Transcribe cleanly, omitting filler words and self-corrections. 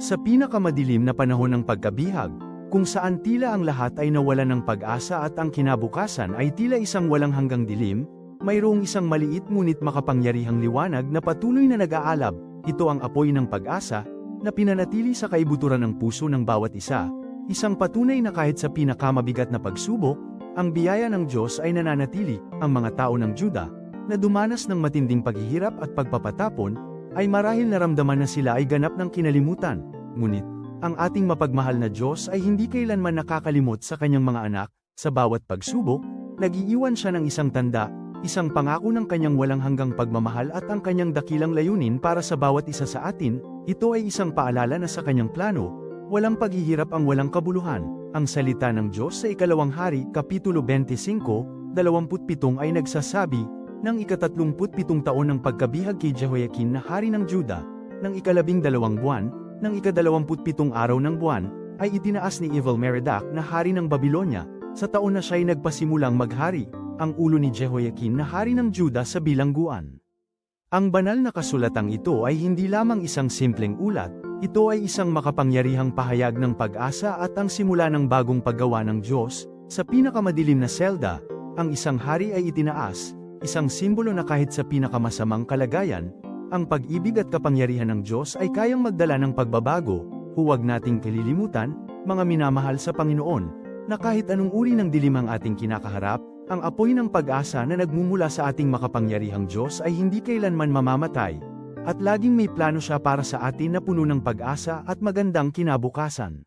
Sa pinakamadilim na panahon ng pagkabihag, kung saan tila ang lahat ay nawalan ng pag-asa at ang kinabukasan ay tila isang walang hanggang dilim, mayroong isang maliit ngunit makapangyarihang liwanag na patuloy na nag-aalab. Ito ang apoy ng pag-asa, na pinanatili sa kaibuturan ng puso ng bawat isa, isang patunay na kahit sa pinakamabigat na pagsubok, ang biyaya ng Diyos ay nananatili. Ang mga tao ng Juda, na dumanas ng matinding paghihirap at pagpapatapon, ay marahil naramdaman na sila ay ganap ng kinalimutan. Ngunit, ang ating mapagmahal na Diyos ay hindi kailanman nakakalimot sa kanyang mga anak. Sa bawat pagsubok, nag-iiwan siya ng isang tanda, isang pangako ng kanyang walang hanggang pagmamahal at ang kanyang dakilang layunin para sa bawat isa sa atin. Ito ay isang paalala na sa kanyang plano, walang paghihirap ang walang kabuluhan. Ang salita ng Diyos sa Ikalawang Hari, Kapitulo 25, 27 ay nagsasabi, ng ika-37 taon ng pagkabihag kay Jehoiakim na hari ng Juda, ng ika-12 buwan, ng ika-27 araw ng buwan, ay itinaas ni Evil-Merodach na hari ng Babylonia, sa taon na siya'y nagpasimulang maghari, ang ulo ni Jehoiakim na hari ng Juda sa bilangguan. Ang banal na kasulatang ito ay hindi lamang isang simpleng ulat, ito ay isang makapangyarihang pahayag ng pag-asa at ang simula ng bagong paggawa ng Diyos. Sa pinakamadilim na selda, ang isang hari ay itinaas, isang simbolo na kahit sa pinakamasamang kalagayan, ang pag-ibig at kapangyarihan ng Diyos ay kayang magdala ng pagbabago. Huwag nating kalilimutan, mga minamahal sa Panginoon, na kahit anong uri ng dilim ang ating kinakaharap, ang apoy ng pag-asa na nagmumula sa ating makapangyarihang Diyos ay hindi kailanman mamamatay, at laging may plano siya para sa atin na puno ng pag-asa at magandang kinabukasan.